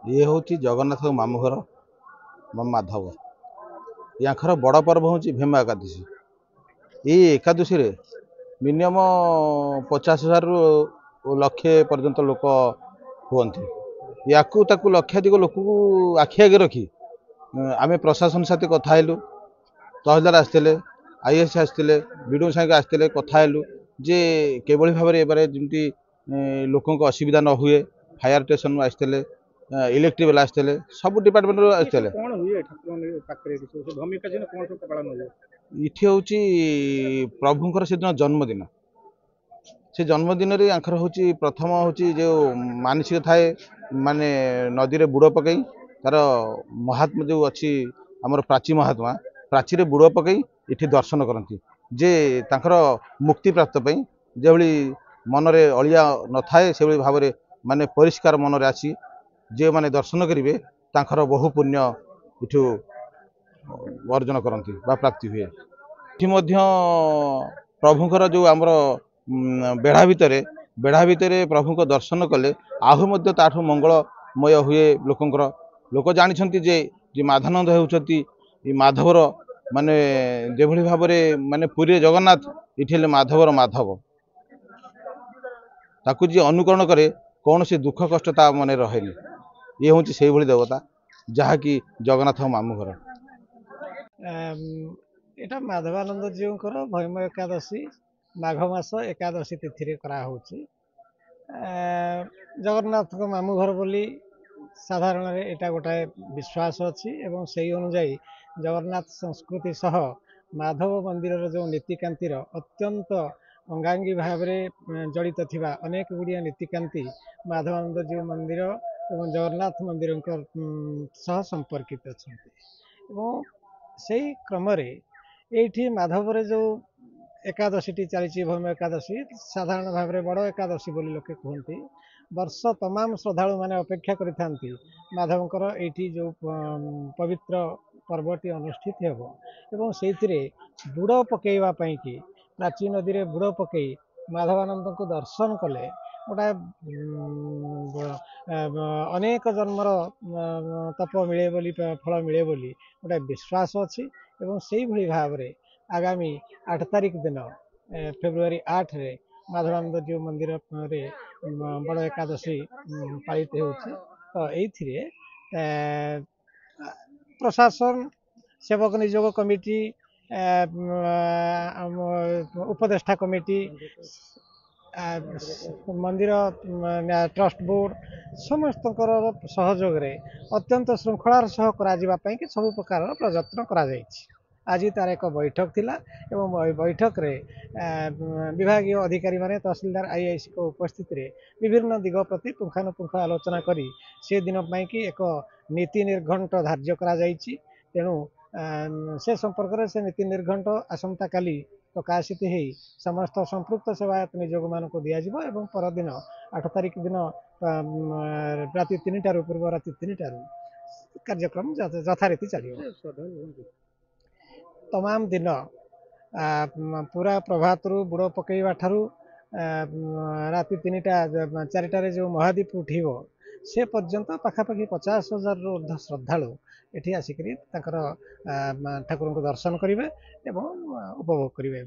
ये हूँ जगन्नाथ मामू घर माधव याखर बड़ पर्व हूँ भीम एकादशी। ये एकादशी रे मिनिमम 50,000 रु लक्षे पर्यंत लोक हुंती। या लक्षाधिक लोक आखि आगे रखी आम प्रशासन साथ कथालु तहसीलदार आसते आईएएस आसते विडो साहेब आसते कथालु जे किभली भाव जमी लोक असुविधा न हुए फायर स्टेशन आसते इलेक्ट्रिक वाला आसते सब डिपार्टमेंट आसते इठी हूँ प्रभुंर से दिन जन्मदिन से जन्मदिन आखर हूँ प्रथम हूँ जो मानसिक थाए माने नदी रे बुड़ पकई तार महात्मा जो अच्छी आमर प्राची महात्मा प्राची रे बुड़ पकई इठी दर्शन करती जे तांकर मुक्ति प्राप्त पई जेभली मनरे अलिया न थाए से भाव में माने परिष्कार मनरे आसी जे माने दर्शन करेंगे तांकर बहु पुण्य इठू अर्जन करती प्राप्ति हुए। इति प्रभुंर जो आमर बेढ़ा भितर प्रभु को दर्शन कले आहु ताठू मंगलमय हुए लोकंर लोक जानी जे माधानंद होती माधवर माने जेभली भाव माने पुरी जगन्नाथ इठे माधवर माधव ताकू जी अनुकरण करे कौन से दुख कष्ट ता मन रहे ये हूँ से भली देवता जहाँकि जगन्नाथ मामू घर। এটা ମାଧବାନନ୍ଦ ଜୀଉଙ୍କର ଭୈମ ଏକାଦଶୀ ମାଘ ମାସ ଏକାଦଶୀ ତିଥିରେ କରାହେଉଛି। ଜଗନ୍ନାଥଙ୍କ ମାମୁଁ ଘର ବୋଲି ସାଧାରଣରେ ଏଇଟା ଗୋଟାଏ ବିଶ୍ୱାସ ଅଛି ଏବଂ ସେହି ଅନୁଯାୟୀ ଜଗନ୍ନାଥ ସଂସ୍କୃତି ସହ ମାଧବ ମନ୍ଦିରର ଯେଉଁ ନୀତିକାନ୍ତିର ଅତ୍ୟନ୍ତ ଅଙ୍ଗାଙ୍ଗୀ ଭାବରେ ଜଡ଼ିତ ଥିବା ଅନେକ ଗୁଡ଼ିଏ ନୀତିକାନ୍ତି ମାଧବାନନ୍ଦ ଜୀଉ ମନ୍ଦିର ଏବଂ ଜଗନ୍ନାଥ ମନ୍ଦିରଙ୍କ ସହ ସମ୍ପର୍କିତ ଅଛନ୍ତି ଏବଂ ସେହି କ୍ରମରେ ଏଇଠି ମାଧବରେ ଯେଉଁ ଏକାଦଶୀଟି ଚାଲିଛି ଭୌମ ଏକାଦଶୀ ସାଧାରଣ ଭାବରେ ବଡ଼ ଏକାଦଶୀ ବୋଲି ଲୋକେ କୁହନ୍ତି। ବର୍ଷ ତମାମ ଶ୍ରଦ୍ଧାଳୁମାନେ ଅପେକ୍ଷା କରିଥାନ୍ତି ମାଧବଙ୍କର ଏଇଠି ଯେଉଁ ପବିତ୍ର ପର୍ବଟି ଅନୁଷ୍ଠିତ ହେବ ଏବଂ ସେଇଥିରେ ବୁଡ଼ ପକାଇବା ପାଇଁକି ପ୍ରାଚୀ ନଦୀରେ ବୁଡ଼ ପକାଇ ମାଧବାନନ୍ଦଙ୍କୁ ଦର୍ଶନ କଲେ ଗୋଟାଏ ଅନେକ ଜନ୍ମର ତପ ମିଳେ ବୋଲି ଫଳ ମିଳେ ବୋଲି ଗୋଟାଏ ବିଶ୍ୱାସ ଅଛି ଏବଂ ସେଇଭଳି ଭାବରେ ଆଗାମୀ 8 ତାରିଖ ଦିନ ଫେବୃଆରୀ 8ରେ ମାଧବାନନ୍ଦ ଜୀଉ ମନ୍ଦିରରେ ବଡ଼ ଏକାଦଶୀ ପାଳିତ ହେଉଛି। ତ ଏଇଥିରେ ପ୍ରଶାସନ ସେବକ ନିଯୋଗ କମିଟି ଉପଦେଷ୍ଟା କମିଟି ମନ୍ଦିର ଟ୍ରଷ୍ଟ ବୋର୍ଡ ସମସ୍ତଙ୍କର ସହଯୋଗରେ ଅତ୍ୟନ୍ତ ଶୃଙ୍ଖଳାର ସହ କରାଯିବା ପାଇଁ କି ସବୁ ପ୍ରକାରର ପ୍ରଯତ୍ନ କରାଯାଇଛି। ଆଜି ତାର ଏକ ବୈଠକ ଥିଲା ଏବଂ ବୈଠକରେ ବିଭାଗୀୟ ଅଧିକାରୀମାନେ ତହସିଲଦାର ଆଇଆଇସିଙ୍କ ଉପସ୍ଥିତିରେ ବିଭିନ୍ନ ଦିଗ ପ୍ରତି ପୁଙ୍ଖାନୁପୁଙ୍ଖ ଆଲୋଚନା କରି ସେ ଦିନ ପାଇଁକି ଏକ ନୀତି ନିର୍ଘଣ୍ଟ ଧାର୍ଯ୍ୟ କରାଯାଇଛି। ତେଣୁ ସେ ସମ୍ପର୍କରେ ସେ ନୀତି ନିର୍ଘଣ୍ଟ ଆସନ୍ତାକାଲି ପ୍ରକାଶିତ ହେଇ ସମସ୍ତ ସମ୍ପୃକ୍ତ ସେବାୟତ ନିଯୋଗମାନଙ୍କୁ ଦିଆଯିବ ଏବଂ ପରଦିନ 8 ତାରିଖ ଦିନ ରାତି 3ଟାରୁ ପୂର୍ବ ରାତି 3ଟାରୁ କାର୍ଯ୍ୟକ୍ରମ ଯଥାରୀତି ଚାଲିବ। तमाम दिन पूरा प्रभातरू बुड़ पकईवा ठारू राति 3टा 4टारे जो महादीप उठिब से पर्यंत पाखापाखि 50,000 रु ऊर्ध्व श्रद्धालु एठी आसिक ठाकुर को दर्शन करेंगे और उपभोग करेंगे।